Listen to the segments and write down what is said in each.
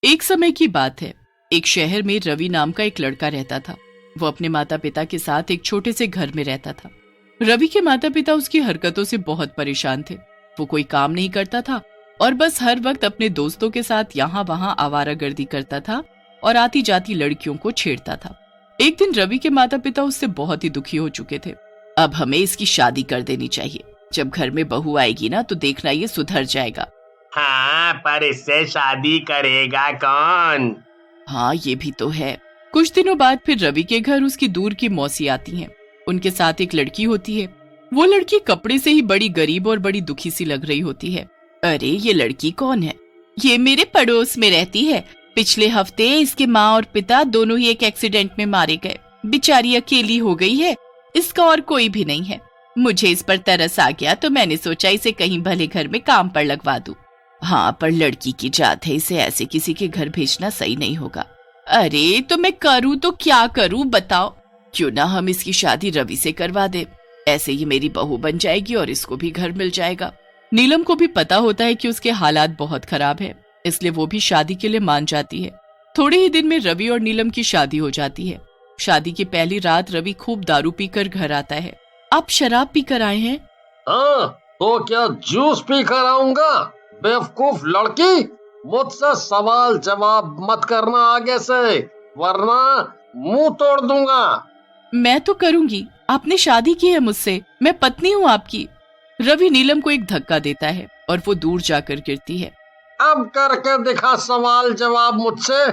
एक समय की बात है। एक शहर में रवि नाम का एक लड़का रहता था। वो अपने माता पिता के साथ एक छोटे से घर में रहता था। रवि के माता पिता उसकी हरकतों से बहुत परेशान थे। वो कोई काम नहीं करता था और बस हर वक्त अपने दोस्तों के साथ यहाँ वहाँ आवारागर्दी करता था और आती जाती लड़कियों को छेड़ता था। एक दिन रवि के माता पिता उससे बहुत ही दुखी हो चुके थे। अब हमें इसकी शादी कर देनी चाहिए। जब घर में बहू आएगी ना तो देखना ये सुधर जाएगा। हाँ, पर इससे शादी करेगा कौन? हाँ, ये भी तो है। कुछ दिनों बाद फिर रवि के घर उसकी दूर की मौसी आती हैं। उनके साथ एक लड़की होती है। वो लड़की कपड़े से ही बड़ी गरीब और बड़ी दुखी सी लग रही होती है। अरे, ये लड़की कौन है? ये मेरे पड़ोस में रहती है। पिछले हफ्ते इसके माँ और पिता दोनों ही एक एक्सीडेंट में मारे गए। बेचारी अकेली हो गई है। इसका और कोई भी नहीं है। मुझे इस पर तरस आ गया तो मैंने सोचा इसे कहीं भले घर में काम पर लगवा दूं। हाँ, पर लड़की की जात है, इसे ऐसे किसी के घर भेजना सही नहीं होगा। अरे, तो मैं करूँ तो क्या करूँ बताओ? क्यों ना हम इसकी शादी रवि से करवा दे। ऐसे ही मेरी बहू बन जाएगी और इसको भी घर मिल जाएगा। नीलम को भी पता होता है कि उसके हालात बहुत खराब है, इसलिए वो भी शादी के लिए मान जाती है। थोड़े ही दिन में रवि और नीलम की शादी हो जाती है। शादी की पहली रात रवि खूब दारू पीकर घर आता है। आप शराब पीकर आए हैं? हाँ, तो क्या जूस पी कर आऊंगा? बेवकूफ लड़की, मुझसे सवाल जवाब मत करना आगे से, वरना मुंह तोड़ दूंगा। मैं तो करूंगी। आपने शादी की है मुझसे, मैं पत्नी हूँ आपकी। रवि नीलम को एक धक्का देता है और वो दूर जाकर गिरती है। अब करके दिखा सवाल जवाब मुझसे।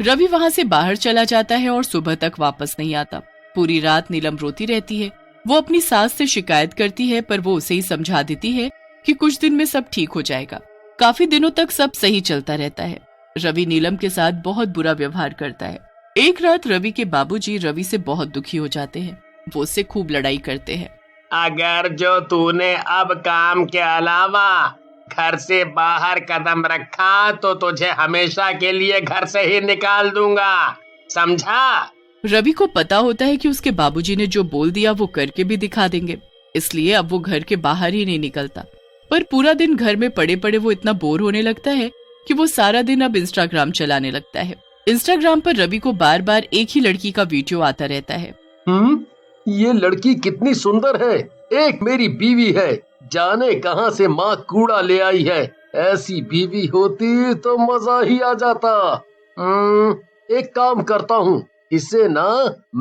रवि वहाँ से बाहर चला जाता है और सुबह तक वापस नहीं आता। पूरी रात नीलम रोती रहती है। वो अपनी सास से शिकायत करती है, पर वो उसे ही समझा देती है कि कुछ दिन में सब ठीक हो जाएगा। काफी दिनों तक सब सही चलता रहता है। रवि नीलम के साथ बहुत बुरा व्यवहार करता है। एक रात रवि के बाबूजी रवि से बहुत दुखी हो जाते हैं। वो उससे खूब लड़ाई करते हैं। अगर जो तूने अब काम के अलावा घर से बाहर कदम रखा तो तुझे हमेशा के लिए घर से ही निकाल दूंगा, समझा? रवि को पता होता है कि उसके बाबूजी ने जो बोल दिया वो करके भी दिखा देंगे, इसलिए अब वो घर के बाहर ही नहीं निकलता। पर पूरा दिन घर में पड़े पड़े वो इतना बोर होने लगता है कि वो सारा दिन अब इंस्टाग्राम चलाने लगता है। इंस्टाग्राम पर रवि को बार बार एक ही लड़की का वीडियो आता रहता है। ये लड़की कितनी सुंदर है। एक मेरी बीवी है, जाने कहां से माँ कूड़ा ले आई है। ऐसी बीवी होती तो मजा ही आ जाता। एक काम करता हूँ, इसे ना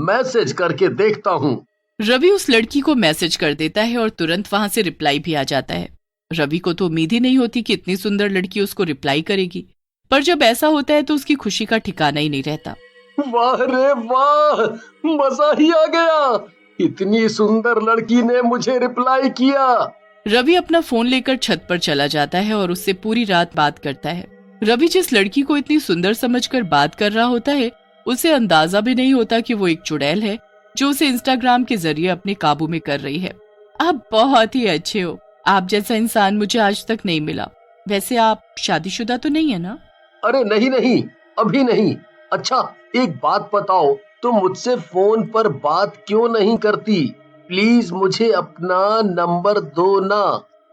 मैसेज करके देखता हूँ। रवि उस लड़की को मैसेज कर देता है और तुरंत वहां से रिप्लाई भी आ जाता है। रवि को तो उम्मीद ही नहीं होती कि इतनी सुंदर लड़की उसको रिप्लाई करेगी, पर जब ऐसा होता है तो उसकी खुशी का ठिकाना ही नहीं रहता। वाह रे वाह, मजा ही आ गया। इतनी सुंदर लड़की ने मुझे रिप्लाई किया। रवि अपना फोन लेकर छत पर चला जाता है और उससे पूरी रात बात करता है। रवि जिस लड़की को इतनी सुंदर समझकर बात कर रहा होता है, उसे अंदाजा भी नहीं होता कि वो एक चुड़ैल है जो उसे इंस्टाग्राम के जरिए अपने काबू में कर रही है। आप बहुत ही अच्छे हो। आप जैसा इंसान मुझे आज तक नहीं मिला। वैसे आप शादीशुदा तो नहीं है ना? अरे नहीं नहीं, अभी नहीं। अच्छा, एक बात बताओ, तुम मुझसे फोन पर बात क्यों नहीं करती? प्लीज मुझे अपना नंबर दो ना,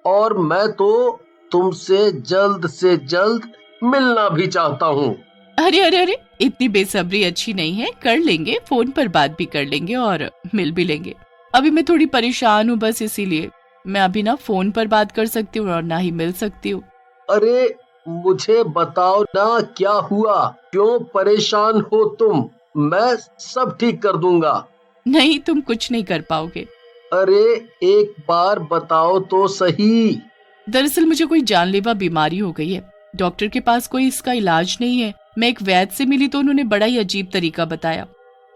और मैं तो तुमसे जल्द से जल्द मिलना भी चाहता हूँ। अरे अरे अरे, इतनी बेसब्री अच्छी नहीं है। कर लेंगे, फोन पर बात भी कर लेंगे और मिल भी लेंगे। अभी मैं थोड़ी परेशान हूँ, बस इसीलिए मैं अभी ना फोन पर बात कर सकती हूँ और ना ही मिल सकती हूँ। अरे मुझे बताओ ना, क्या हुआ? क्यों परेशान हो तुम? मैं सब ठीक कर दूंगा। नहीं, तुम कुछ नहीं कर पाओगे। अरे एक बार बताओ तो सही। दरअसल मुझे कोई जानलेवा बीमारी हो गई है। डॉक्टर के पास कोई इसका इलाज नहीं है। मैं एक वैद्य से मिली तो उन्होंने बड़ा ही अजीब तरीका बताया।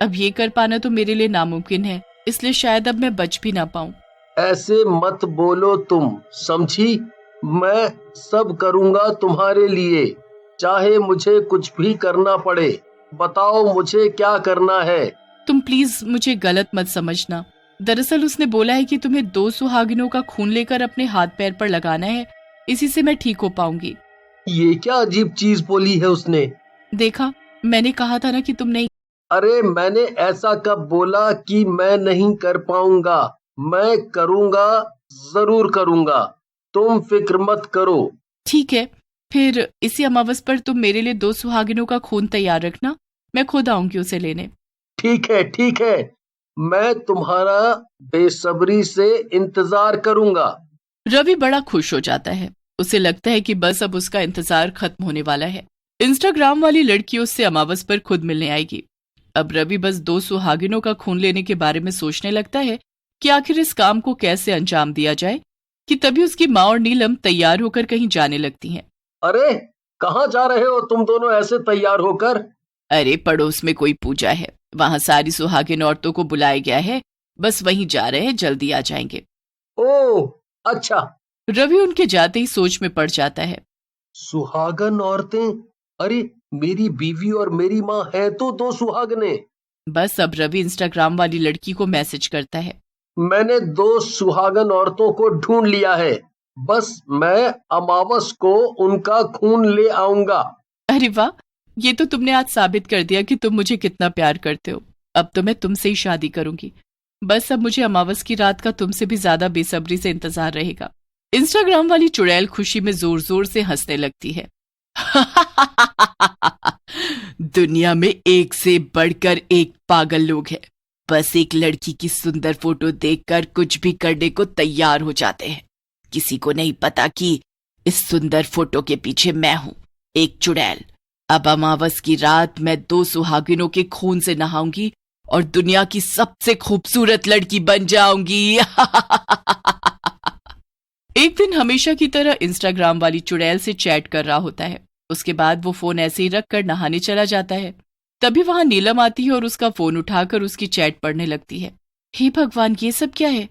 अब ये कर पाना तो मेरे लिए नामुमकिन है, इसलिए शायद अब मैं बच भी ना पाऊं। ऐसे मत बोलो तुम, समझी? मैं सब करूंगा तुम्हारे लिए, चाहे मुझे कुछ भी करना पड़े। बताओ मुझे क्या करना है। तुम प्लीज मुझे गलत मत समझना। दरअसल उसने बोला है कि तुम्हें 2 सुहागिनों का खून लेकर अपने हाथ पैर पर लगाना है, इसी से मैं ठीक हो पाऊंगी। ये क्या अजीब चीज बोली है उसने? देखा, मैंने कहा था ना कि तुम नहीं। अरे मैंने ऐसा कब बोला कि मैं नहीं कर पाऊंगा? मैं करूंगा, जरूर करूंगा। तुम फिक्र मत करो। ठीक है, फिर इसी अमावस पर तुम मेरे लिए 2 सुहागिनों का खून तैयार रखना, मैं खुद आऊंगी उसे लेने। ठीक है, मैं तुम्हारा बेसब्री से इंतजार करूंगा। रवि बड़ा खुश हो जाता है। उसे लगता है कि बस अब उसका इंतजार खत्म होने वाला है। इंस्टाग्राम वाली लड़की उससे अमावस पर खुद मिलने आएगी। अब रवि बस 2 सुहागिनों का खून लेने के बारे में सोचने लगता है कि आखिर इस काम को कैसे अंजाम दिया जाए, कि तभी उसकी माँ और नीलम तैयार होकर कहीं जाने लगती हैं। अरे कहाँ जा रहे हो तुम दोनों ऐसे तैयार होकर? अरे पड़ोस में कोई पूजा है, वहां सारी सुहागिन औरतों को बुलाया गया है, बस वहीं जा रहे हैं, जल्दी आ जाएंगे। ओह अच्छा। रवि उनके जाते ही सोच में पड़ जाता है। सुहागन औरतें? अरे मेरी बीवी और मेरी माँ है तो 2 सुहागने। बस अब रवि इंस्टाग्राम वाली लड़की को मैसेज करता है। मैंने 2 सुहागन औरतों को ढूंढ लिया है, बस मैं अमावस को उनका खून ले आऊंगा। अरे वाह, ये तो तुमने आज साबित कर दिया कि तुम मुझे कितना प्यार करते हो। अब तो मैं तुमसे ही शादी करूंगी। बस अब मुझे अमावस की रात का तुमसे भी ज्यादा बेसब्री से इंतजार रहेगा। इंस्टाग्राम वाली चुड़ैल खुशी में जोर जोर से हंसने लगती है। दुनिया में एक से बढ़कर एक पागल लोग हैं। बस एक लड़की की सुंदर फोटो देखकर कुछ भी करने को तैयार हो जाते हैं। किसी को नहीं पता कि इस सुंदर फोटो के पीछे मैं हूं, एक चुड़ैल। अब अमावस की रात मैं 2 सुहागिनों के खून से नहाऊंगी और दुनिया की सबसे खूबसूरत लड़की बन जाऊंगी। एक दिन हमेशा की तरह इंस्टाग्राम वाली चुड़ैल से चैट कर रहा होता है। उसके बाद वो फोन ऐसे ही रखकर नहाने चला जाता है। तभी वहां नीलम आती है और उसका फोन उठाकर उसकी चैट पढ़ने लगती है। हे भगवान, ये सब क्या है?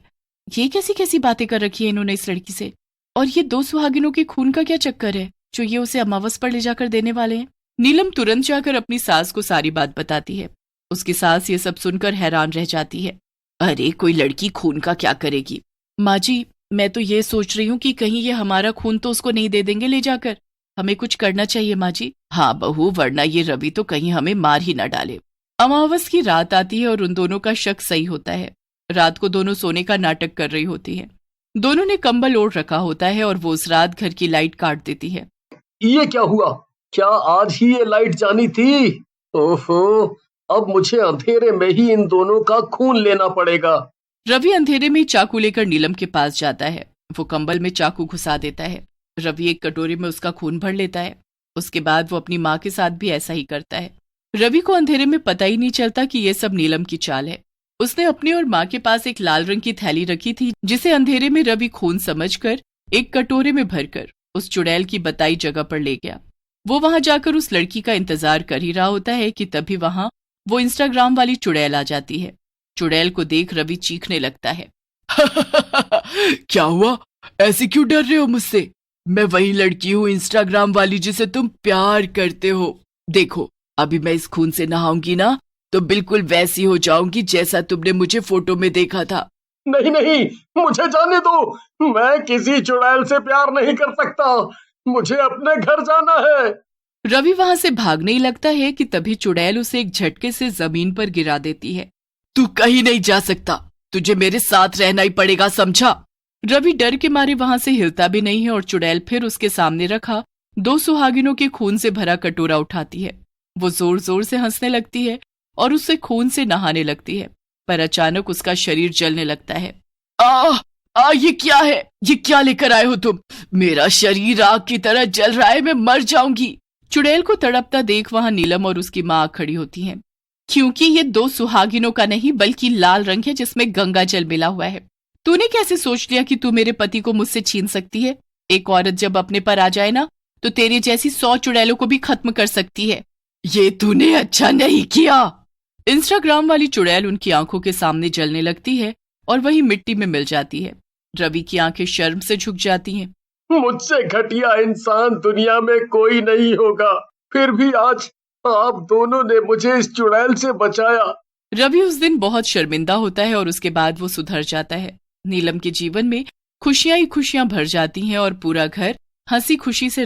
ये कैसी कैसी बातें कर रखी है इन्होंने इस लड़की से? और ये 2 सुहागिनों के खून का क्या चक्कर है जो ये उसे अमावस पर ले जाकर देने वाले हैं? नीलम तुरंत जाकर अपनी सास को सारी बात बताती है। उसकी सास ये सब सुनकर हैरान रह जाती है। अरे कोई लड़की खून का क्या करेगी? माँ जी, मैं तो ये सोच रही हूँ कि कहीं ये हमारा खून तो उसको नहीं दे देंगे ले जाकर। हमें कुछ करना चाहिए माँ जी। हाँ बहू, वरना ये रवि तो कहीं हमें मार ही न डाले। अमावस की रात आती है और उन दोनों का शक सही होता है। रात को दोनों सोने का नाटक कर रही होती है। दोनों ने कंबल ओढ़ रखा होता है और वो उस रात घर की लाइट काट देती है। ये क्या हुआ? क्या आज ही ये लाइट जानी थी? ओहो, अब मुझे अंधेरे में ही इन दोनों का खून लेना पड़ेगा। रवि अंधेरे में चाकू लेकर नीलम के पास जाता है। वो कंबल में चाकू घुसा देता है। रवि एक कटोरे में उसका खून भर लेता है। उसके बाद वो अपनी माँ के साथ भी ऐसा ही करता है। रवि को अंधेरे में पता ही नहीं चलता कि ये सब नीलम की चाल है। उसने अपनी और माँ के पास एक लाल रंग की थैली रखी थी, जिसे अंधेरे में रवि खून समझकर एक कटोरे में भरकर उस चुड़ैल की बताई जगह पर ले गया। वो वहां जाकर उस लड़की का इंतजार कर ही रहा होता है कि तभी वहां वो इंस्टाग्राम वाली चुड़ैल आ जाती है। चुड़ैल को देख रवि चीखने लगता है। क्या हुआ? ऐसे क्यों डर रहे हो मुझसे? मैं वही लड़की हूँ इंस्टाग्राम वाली जिसे तुम प्यार करते हो। देखो, अभी मैं इस खून से नहाऊंगी ना तो बिल्कुल वैसी हो जाऊंगी जैसा तुमने मुझे फोटो में देखा था। नहीं नहीं, मुझे जाने दो। मैं किसी चुड़ैल से प्यार नहीं कर सकता। मुझे अपने घर जाना है। रवि वहां से भागने ही लगता है कि तभी चुड़ैल उसे एक झटके से जमीन पर गिरा देती है। तू कहीं नहीं जा सकता, तुझे मेरे साथ रहना ही पड़ेगा, समझा? रवि डर के मारे वहां से हिलता भी नहीं है और चुड़ैल फिर उसके सामने रखा 2 सुहागिनों के खून से भरा कटोरा उठाती है। वो जोर जोर से हंसने लगती है और उससे खून से नहाने लगती है, पर अचानक उसका शरीर जलने लगता है। ये क्या है? ये क्या लेकर आए हो तुम? मेरा शरीर आग की तरह जल रहा है, मैं मर जाऊंगी। चुड़ैल को तड़पता देख वहां नीलम और उसकी माँ खड़ी होती हैं, क्योंकि ये 2 सुहागिनों का नहीं बल्कि लाल रंग है जिसमें गंगा जल मिला हुआ है। तूने कैसे सोच लिया कि तू मेरे पति को मुझसे छीन सकती है? एक औरत जब अपने पर आ जाए ना तो तेरी जैसी 100 चुड़ैलों को भी खत्म कर सकती है। ये तूने अच्छा नहीं किया। इंस्टाग्राम वाली चुड़ैल उनकी आंखों के सामने जलने लगती है और वही मिट्टी में मिल जाती है। रवि की आंखें शर्म से झुक जाती हैं। मुझसे घटिया इंसान दुनिया में कोई नहीं होगा, फिर भी आज आप दोनों ने मुझे इस चुड़ैल से बचाया। रवि उस दिन बहुत शर्मिंदा होता है और उसके बाद वो सुधर जाता है। नीलम के जीवन में खुशियां ही खुशियां भर जाती हैं और पूरा घर हंसी खुशी से